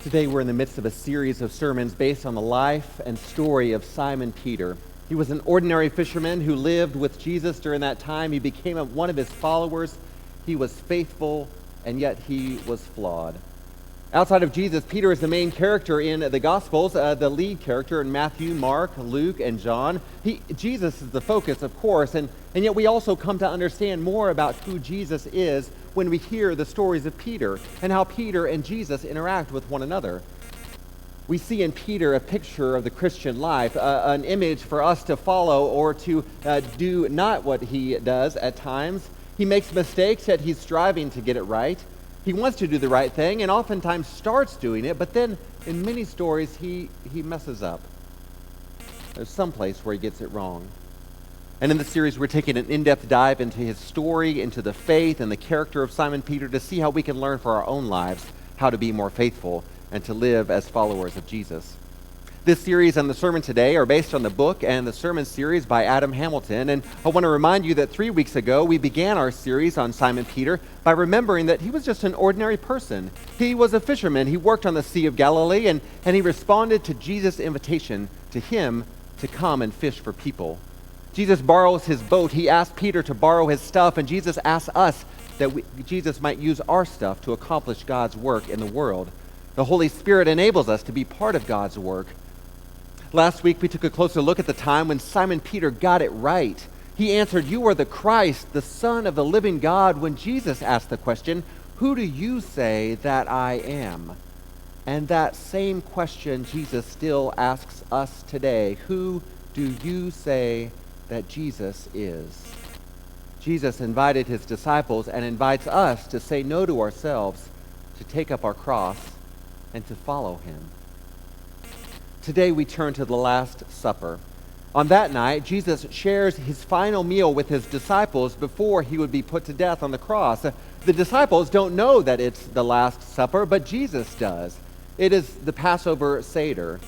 Today we're in the midst of a series of sermons based on the life and story of Simon Peter. He was an ordinary fisherman who lived with Jesus during that time. He became one of his followers. He was faithful, and yet he was flawed. Outside of Jesus, Peter is the main character in the Gospels, the lead character in Matthew, Mark, Luke, and John. Jesus is the focus, of course, and yet we also come to understand more about who Jesus is when we hear the stories of Peter and how Peter and Jesus interact with one another. We see in Peter a picture of the Christian life, an image for us to follow or to do not what he does at times. He makes mistakes, yet he's striving to get it right. He wants to do the right thing and oftentimes starts doing it, but then in many stories he messes up. There's some place where he gets it wrong. And in this series, we're taking an in-depth dive into his story, into the faith and the character of Simon Peter to see how we can learn for our own lives how to be more faithful and to live as followers of Jesus. This series and the sermon today are based on the book and the sermon series by Adam Hamilton. And I want to remind you that 3 weeks ago, we began our series on Simon Peter by remembering that he was just an ordinary person. He was a fisherman. He worked on the Sea of Galilee, and he responded to Jesus' invitation to him to come and fish for people. Jesus borrows his boat. He asked Peter to borrow his stuff, and Jesus asks us that Jesus might use our stuff to accomplish God's work in the world. The Holy Spirit enables us to be part of God's work. Last week, we took a closer look at the time when Simon Peter got it right. He answered, "You are the Christ, the Son of the living God," when Jesus asked the question, "Who do you say that I am?" And that same question Jesus still asks us today. Who do you say that Jesus is? Jesus invited his disciples and invites us to say no to ourselves, to take up our cross, and to follow him. Today we turn to the Last Supper. On that night, Jesus shares his final meal with his disciples before he would be put to death on the cross. The disciples don't know that it's the Last Supper, but Jesus does. It is the Passover Seder.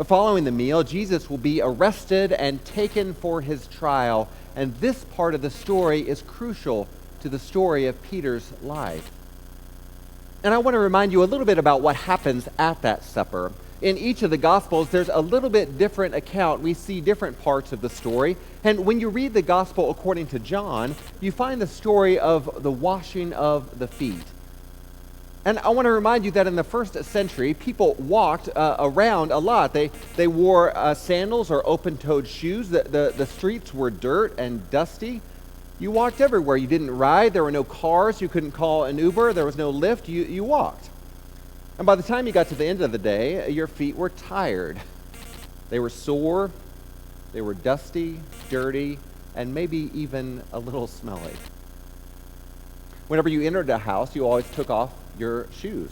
Following the meal, Jesus will be arrested and taken for his trial, and this part of the story is crucial to the story of Peter's life. And I want to remind you a little bit about what happens at that supper. In each of the Gospels, there's a little bit different account. We see different parts of the story. And when you read the Gospel according to John, you find the story of the washing of the feet. And I want to remind you that in the first century, people walked around a lot. They wore sandals or open-toed shoes. The streets were dirt and dusty. You walked everywhere. You didn't ride. There were no cars. You couldn't call an Uber. There was no Lyft. You walked. And by the time you got to the end of the day, your feet were tired. They were sore. They were dusty, dirty, and maybe even a little smelly. Whenever you entered a house, you always took off your shoes.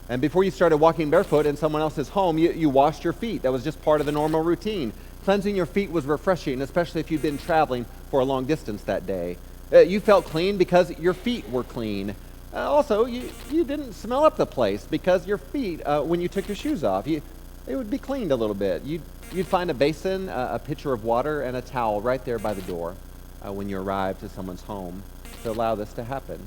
And before you started walking barefoot in someone else's home, you washed your feet. That was just part of the normal routine. Cleansing your feet was refreshing, especially if you'd been traveling for a long distance that day. You felt clean because your feet were clean. Also, you didn't smell up the place because your feet, when you took your shoes off, they would be cleaned a little bit. You'd find a basin, a pitcher of water, and a towel right there by the door when you arrived to someone's home to allow this to happen.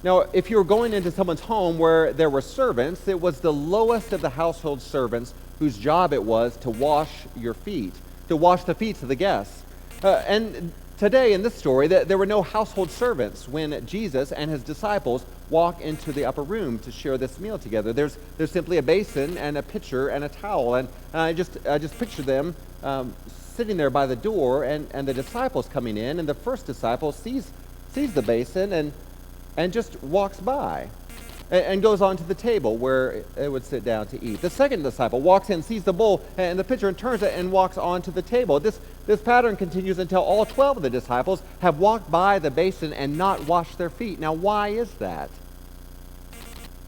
Now, if you were going into someone's home where there were servants, it was the lowest of the household servants whose job it was to wash your feet, to wash the feet of the guests. And today in this story, there were no household servants when Jesus and his disciples walk into the upper room to share this meal together. There's simply a basin and a pitcher and a towel, and I just picture them sitting there by the door, and the disciples coming in, and the first disciple sees the basin and just walks by and goes on to the table where it would sit down to eat. The second disciple walks in, sees the bowl and the pitcher, and turns it and walks on to the table. This pattern continues until all 12 of the disciples have walked by the basin and not washed their feet. Now, why is that?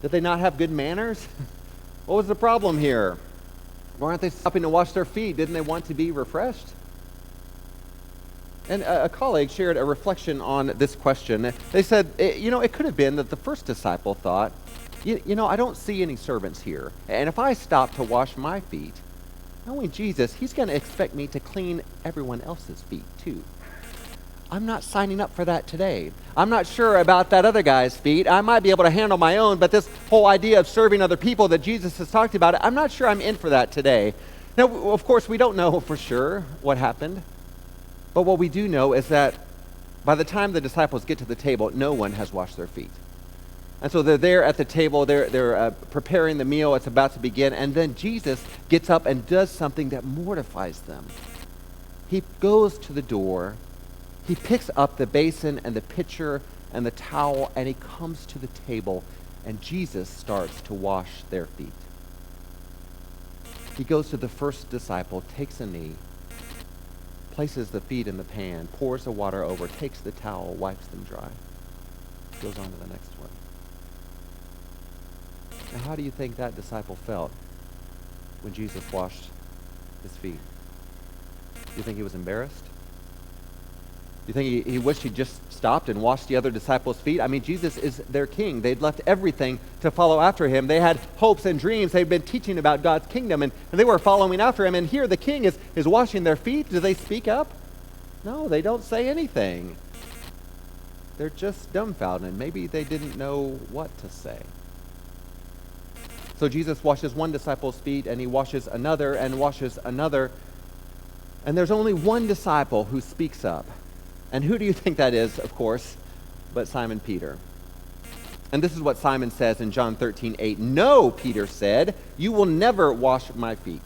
Did they not have good manners? What was the problem here? Why aren't they stopping to wash their feet? Didn't they want to be refreshed? And a colleague shared a reflection on this question. They said, it could have been that the first disciple thought, I don't see any servants here. And if I stop to wash my feet, knowing Jesus, he's going to expect me to clean everyone else's feet too. I'm not signing up for that today. I'm not sure about that other guy's feet. I might be able to handle my own, but this whole idea of serving other people that Jesus has talked about, I'm not sure I'm in for that today. Now, of course, we don't know for sure what happened, but what we do know is that by the time the disciples get to the table, no one has washed their feet. And so they're there at the table, they're preparing the meal, it's about to begin, and then Jesus gets up and does something that mortifies them. He goes to the door, he picks up the basin and the pitcher and the towel, and he comes to the table, and Jesus starts to wash their feet. He goes to the first disciple, takes a knee, places the feet in the pan, pours the water over, takes the towel, wipes them dry, goes on to the next one. Now, how do you think that disciple felt when Jesus washed his feet? Do you think he was embarrassed? Do you think he wished he'd just stopped and washed the other disciples' feet? I mean, Jesus is their king. They'd left everything to follow after him. They had hopes and dreams. They'd been teaching about God's kingdom, and they were following after him. And here the king is washing their feet. Do they speak up? No, they don't say anything. They're just dumbfounded. Maybe they didn't know what to say. So Jesus washes one disciple's feet, and he washes another, and washes another. And there's only one disciple who speaks up. And who do you think that is, of course, but Simon Peter? And this is what Simon says in John 13:8. "No," Peter said, "you will never wash my feet."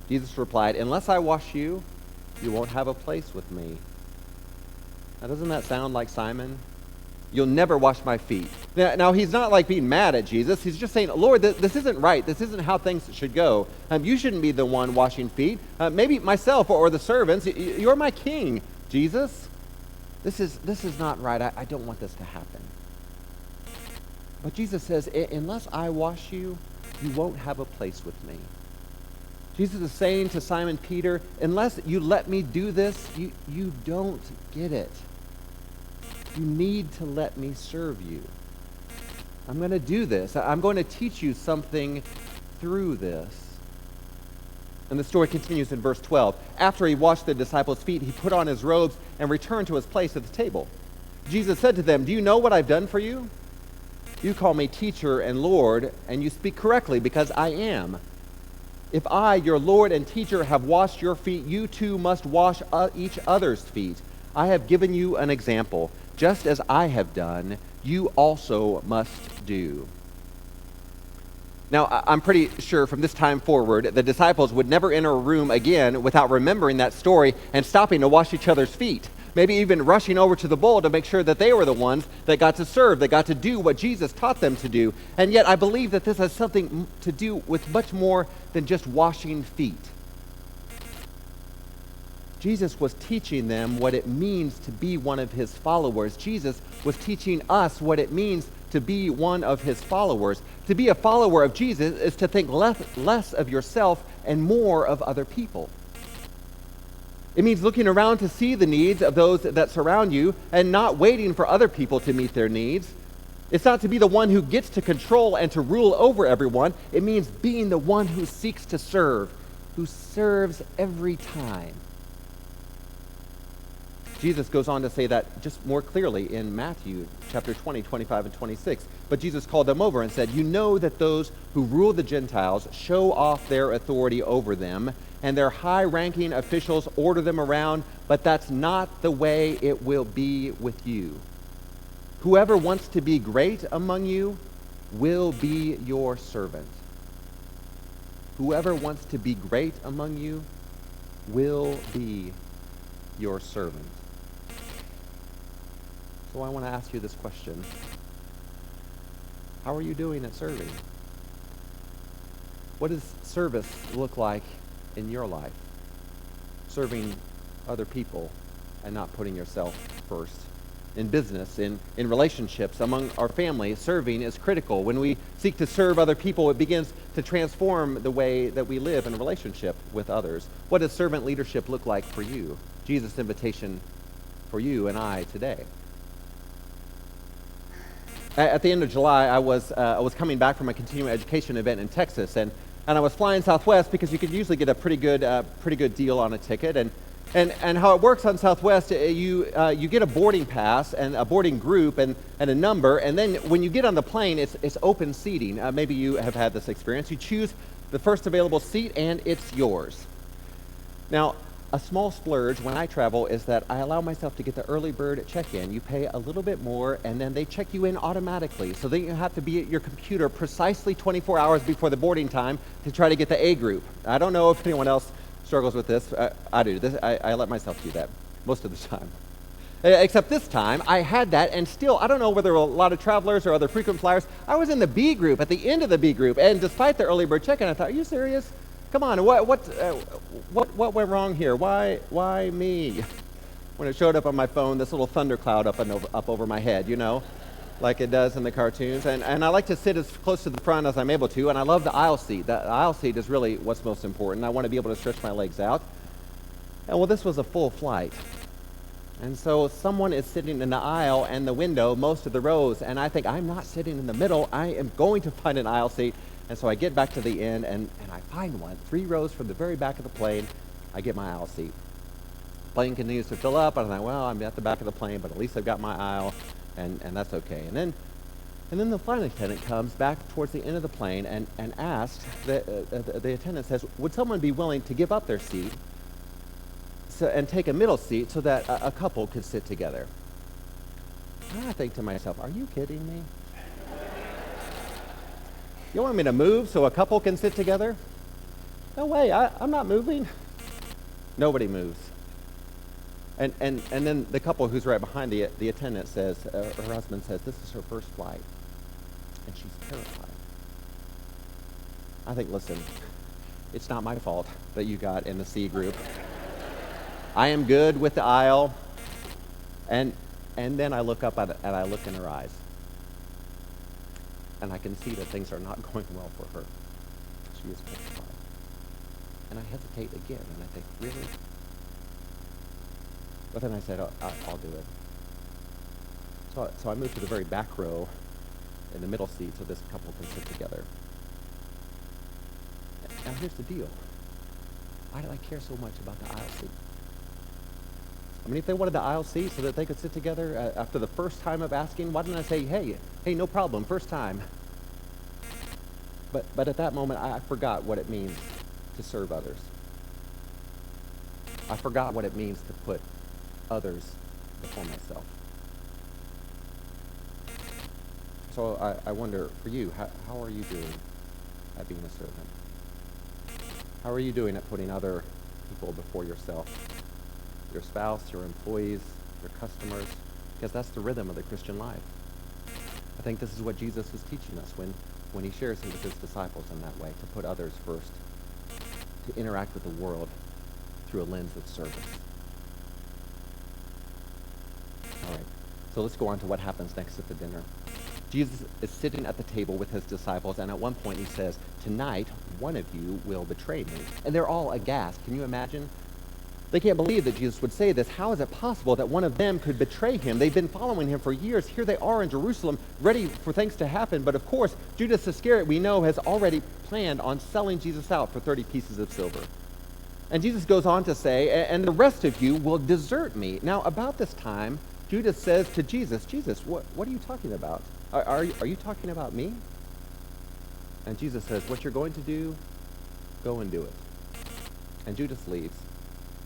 Jesus replied, "Unless I wash you, you won't have a place with me." Now, doesn't that sound like Simon? You'll never wash my feet. Now, he's not like being mad at Jesus. He's just saying, Lord, this isn't right. This isn't how things should go. You shouldn't be the one washing feet. Maybe myself or the servants. You're my king, Jesus. This is not right. I don't want this to happen. But Jesus says, unless I wash you, you won't have a place with me. Jesus is saying to Simon Peter, unless you let me do this, you don't get it. You need to let me serve you. I'm going to do this. I'm going to teach you something through this. And the story continues in verse 12. After he washed the disciples' feet, he put on his robes and returned to his place at the table. Jesus said to them, "Do you know what I've done for you? You call me teacher and Lord, and you speak correctly because I am. If I, your Lord and teacher, have washed your feet, you too must wash each other's feet. I have given you an example. Just as I have done, you also must do." Now, I'm pretty sure from this time forward, the disciples would never enter a room again without remembering that story and stopping to wash each other's feet. Maybe even rushing over to the bowl to make sure that they were the ones that got to serve, that got to do what Jesus taught them to do. And yet, I believe that this has something to do with much more than just washing feet. Jesus was teaching them what it means to be one of his followers. Jesus was teaching us what it means to be one of his followers. To be a follower of Jesus is to think less of yourself and more of other people. It means looking around to see the needs of those that surround you and not waiting for other people to meet their needs. It's not to be the one who gets to control and to rule over everyone. It means being the one who seeks to serve, who serves every time. Jesus goes on to say that just more clearly in Matthew chapter 20, 25, and 26. But Jesus called them over and said, "You know that those who rule the Gentiles show off their authority over them, and their high-ranking officials order them around, but that's not the way it will be with you. Whoever wants to be great among you will be your servant." Whoever wants to be great among you will be your servant. So I want to ask you this question. How are you doing at serving? What does service look like in your life? Serving other people and not putting yourself first. In business, in relationships, among our family, serving is critical. When we seek to serve other people, it begins to transform the way that we live in relationship with others. What does servant leadership look like for you? Jesus' invitation for you and I today. At the end of July, I was coming back from a continuing education event in Texas, and I was flying Southwest because you could usually get a pretty good deal on a ticket. And And how it works on Southwest, you get a boarding pass and a boarding group and a number, and then when you get on the plane, it's open seating. Maybe you have had this experience. You choose the first available seat, and it's yours. Now, a small splurge when I travel is that I allow myself to get the early bird check-in. You pay a little bit more, and then they check you in automatically. So then you have to be at your computer precisely 24 hours before the boarding time to try to get the A group. I don't know if anyone else struggles with this. I do. I let myself do that most of the time. Except this time, I had that, and still, I don't know whether a lot of travelers or other frequent flyers, I was in the B group, at the end of the B group, and despite the early bird check-in, I thought, are you serious? Come on, what went wrong here? Why me? When it showed up on my phone, this little thundercloud up over my head, you know, like it does in the cartoons. And I like to sit as close to the front as I'm able to, and I love the aisle seat. The aisle seat is really what's most important. I want to be able to stretch my legs out. And well, this was a full flight. And so someone is sitting in the aisle and the window, most of the rows, and I think, I'm not sitting in the middle. I am going to find an aisle seat. And so I get back to the end, and I find one. 3 rows from the very back of the plane, I get my aisle seat. Plane continues to fill up, and I'm like, well, I'm at the back of the plane, but at least I've got my aisle, and that's okay. And then the flight attendant comes back towards the end of the plane and asks, the attendant says, would someone be willing to give up their seat and take a middle seat so that a couple could sit together? And I think to myself, are you kidding me? You want me to move so a couple can sit together? No way, I'm not moving. Nobody moves. And then the couple who's right behind the attendant says, her husband says, this is her first flight. And she's terrified. I think, listen, it's not my fault that you got in the C group. I am good with the aisle. And then I look up and I look in her eyes. And I can see that things are not going well for her. She is petrified. And I hesitate again, and I think, really? But then I said, I'll do it. So I moved to the very back row in the middle seat so this couple can sit together. Now here's the deal. Why did I care so much about the aisle seat? I mean, if they wanted the aisle seat so that they could sit together after the first time of asking, why didn't I say, hey, no problem, first time? But at that moment, I forgot what it means to serve others. I forgot what it means to put others before myself. So I wonder, for you, how are you doing at being a servant? How are you doing at putting other people before yourself? Your spouse, your employees, your customers, because that's the rhythm of the Christian life. I think this is what Jesus is teaching us when he shares it with his disciples in that way, to put others first, to interact with the world through a lens of service. All right, so let's go on to what happens next at the dinner. Jesus is sitting at the table with his disciples, and at one point he says, tonight, one of you will betray me. And they're all aghast. Can you imagine? They can't believe that Jesus would say this. How is it possible that one of them could betray him? They've been following him for years. Here they are in Jerusalem, ready for things to happen. But of course, Judas Iscariot, we know, has already planned on selling Jesus out for 30 pieces of silver. And Jesus goes on to say, and the rest of you will desert me. Now, about this time, Judas says to Jesus, Jesus, what are you talking about? Are you talking about me? And Jesus says, what you're going to do, go and do it. And Judas leaves.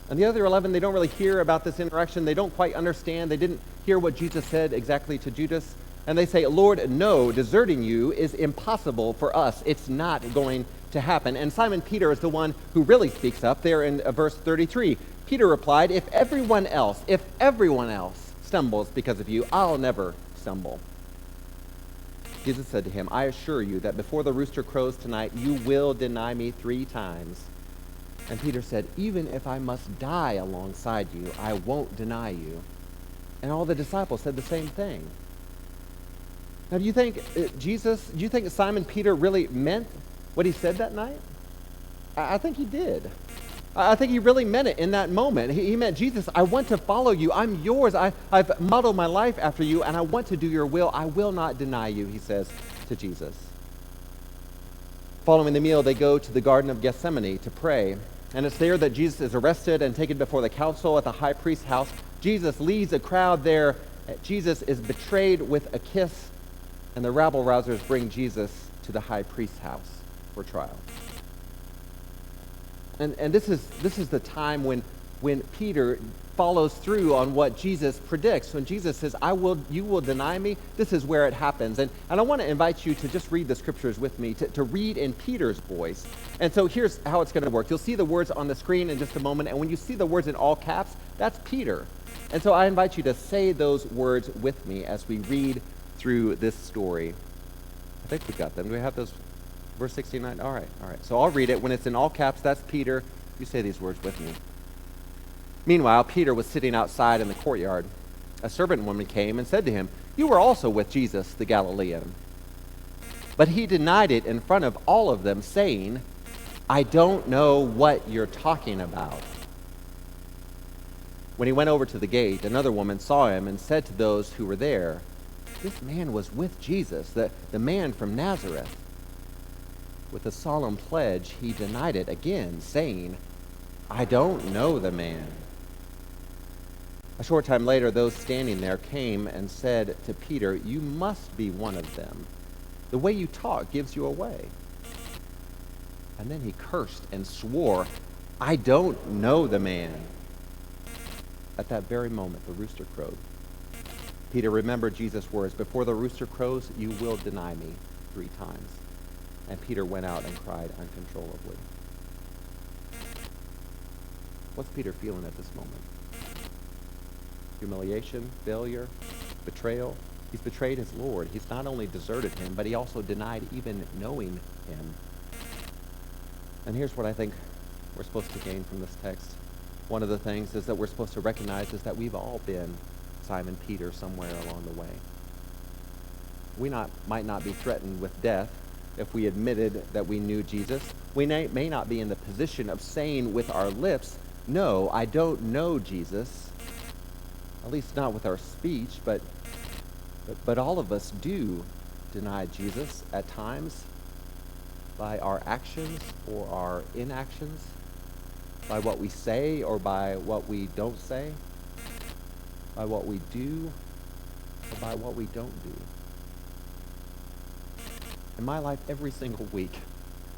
And the other 11, they don't really hear about this interaction. They don't quite understand. They didn't hear what Jesus said exactly to Judas. And they say, Lord, no, deserting you is impossible for us. It's not going to happen. And Simon Peter is the one who really speaks up there in verse 33. Peter replied, if everyone else stumbles because of you, I'll never stumble. Jesus said to him, I assure you that before the rooster crows tonight, you will deny me 3 times. And Peter said, even if I must die alongside you, I won't deny you. And all the disciples said the same thing. Now, do you think Simon Peter really meant what he said that night? I think he did. I think he really meant it in that moment. He meant, Jesus, I want to follow you. I'm yours. I've modeled my life after you, and I want to do your will. I will not deny you, he says to Jesus. Following the meal, they go to the Garden of Gethsemane to pray. And it's there that Jesus is arrested and taken before the council at the high priest's house. Jesus leads a crowd there. Jesus is betrayed with a kiss, and the rabble-rousers bring Jesus to the high priest's house for trial. And this is the time when Peter follows through on what Jesus predicts. When Jesus says, you will deny me, this is where it happens. And I want to invite you to just read the scriptures with me, to read in Peter's voice. And so here's how it's going to work. You'll see the words on the screen in just a moment, and when you see the words in all caps, that's Peter. And so I invite you to say those words with me as we read through this story. I think we got them. Do we have those? Verse 69? All right. So I'll read it. When it's in all caps, that's Peter. You say these words with me. Meanwhile, Peter was sitting outside in the courtyard. A servant woman came and said to him, "You were also with Jesus, the Galilean." But he denied it in front of all of them, saying, "I don't know what you're talking about." When he went over to the gate, another woman saw him and said to those who were there, "This man was with Jesus, the man from Nazareth." With a solemn pledge, he denied it again, saying, "I don't know the man." A short time later, those standing there came and said to Peter, "You must be one of them. The way you talk gives you away." And then he cursed and swore, "I don't know the man." At that very moment, the rooster crowed. Peter remembered Jesus' words, "Before the rooster crows, you will deny me 3 times." And Peter went out and cried uncontrollably. What's Peter feeling at this moment? Humiliation, failure, betrayal. He's betrayed his Lord. He's not only deserted him, but he also denied even knowing him. And here's what I think we're supposed to gain from this text. One of the things is that we're supposed to recognize is that we've all been Simon Peter somewhere along the way. We might not be threatened with death if we admitted that we knew Jesus. We may not be in the position of saying with our lips, "No, I don't know Jesus," at least not with our speech, but all of us do deny Jesus at times by our actions or our inactions, by what we say or by what we don't say, by what we do or by what we don't do. In my life, every single week,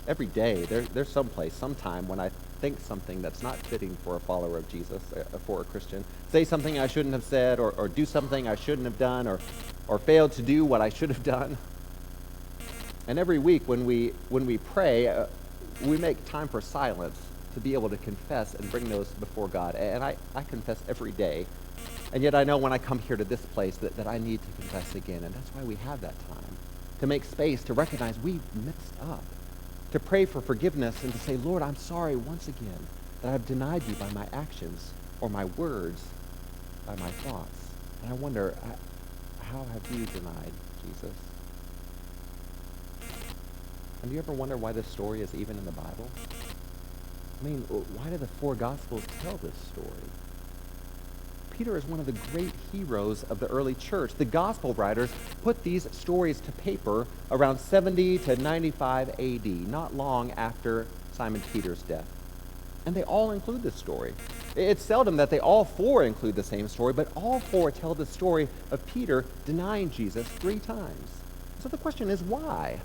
every day, there's sometime when I think something that's not fitting for a follower of Jesus, for a Christian, say something I shouldn't have said, or do something I shouldn't have done, or failed to do what I should have done. And every week when we pray, we make time for silence to be able to confess and bring those before God. And I confess every day. And yet I know when I come here to this place that I need to confess again. And that's why we have that time, to make space, to recognize we've messed up, to pray for forgiveness and to say, "Lord, I'm sorry once again that I've denied you by my actions or my words, by my thoughts." And I wonder, how have you denied Jesus? And do you ever wonder why this story is even in the Bible? I mean, why do the 4 Gospels tell this story? Peter is one of the great heroes of the early church. The Gospel writers put these stories to paper around 70 to 95 AD, not long after Simon Peter's death. And they all include this story. It's seldom that they all 4 include the same story, but all 4 tell the story of Peter denying Jesus 3 times. So the question is, why?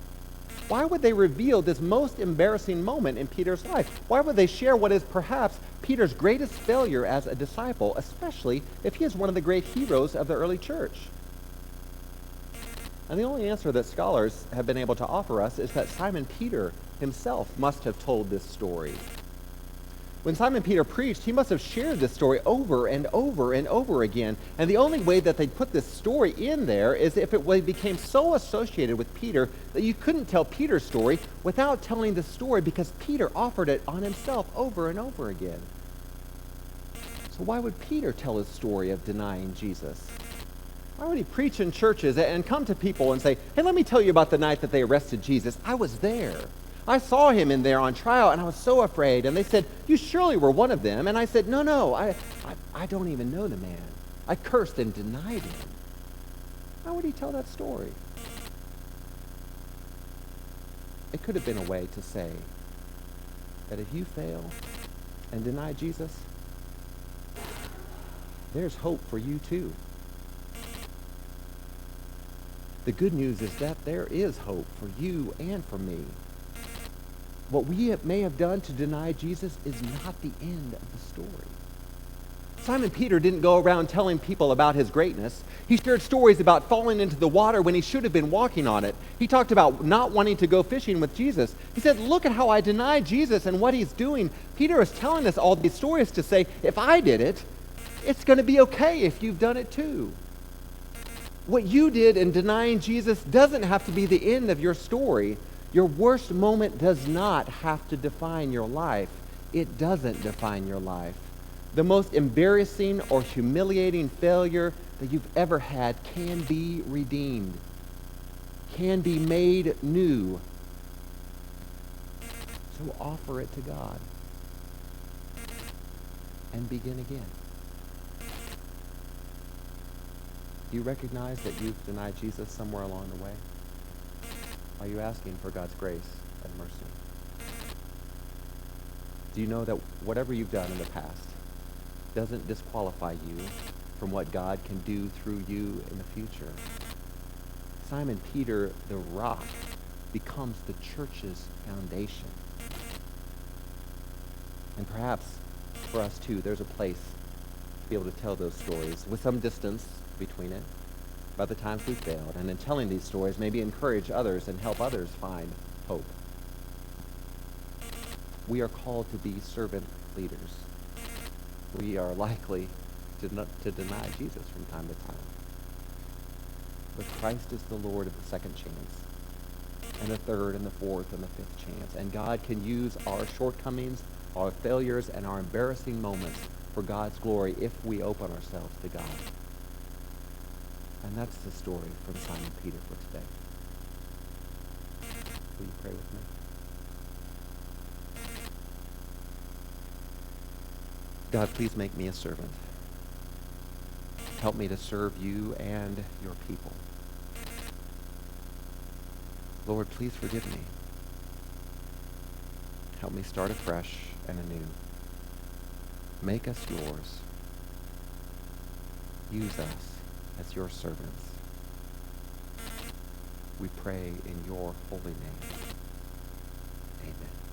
Why would they reveal this most embarrassing moment in Peter's life? Why would they share what is perhaps Peter's greatest failure as a disciple, especially if he is one of the great heroes of the early church? And the only answer that scholars have been able to offer us is that Simon Peter himself must have told this story. When Simon Peter preached, he must have shared this story over and over and over again. And the only way that they'd put this story in there is if it became so associated with Peter that you couldn't tell Peter's story without telling the story, because Peter offered it on himself over and over again. So why would Peter tell his story of denying Jesus? Why would he preach in churches and come to people and say, "Hey, let me tell you about the night that they arrested Jesus. I was there. I saw him in there on trial, and I was so afraid." And they said, "You surely were one of them." And I said, No, I don't even know the man. I cursed and denied him." How would he tell that story? It could have been a way to say that if you fail, and deny Jesus, there's hope for you too. The good news is that there is hope for you and for me. What we may have done to deny Jesus is not the end of the story. Simon Peter didn't go around telling people about his greatness. He shared stories about falling into the water when he should have been walking on it. He talked about not wanting to go fishing with Jesus. He said, look at how I denied Jesus and what he's doing. Peter is telling us all these stories to say, if I did it, it's going to be okay if you've done it too. What you did in denying Jesus doesn't have to be the end of your story. Your worst moment does not have to define your life. It doesn't define your life. The most embarrassing or humiliating failure that you've ever had can be redeemed, can be made new. So offer it to God and begin again. Do you recognize that you've denied Jesus somewhere along the way? Are you asking for God's grace and mercy? Do you know that whatever you've done in the past doesn't disqualify you from what God can do through you in the future? Simon Peter, the rock, becomes the church's foundation. And perhaps for us too, there's a place to be able to tell those stories with some distance between it about the times we failed, and in telling these stories, maybe encourage others and help others find hope. We are called to be servant leaders. We are likely to deny Jesus from time to time. But Christ is the Lord of the second chance, and the third, and the fourth, and the fifth chance. And God can use our shortcomings, our failures, and our embarrassing moments for God's glory if we open ourselves to God. And that's the story from Simon Peter for today. Will you pray with me? God, please make me a servant. Help me to serve you and your people. Lord, please forgive me. Help me start afresh and anew. Make us yours. Use us as your servants. We pray in your holy name. Amen.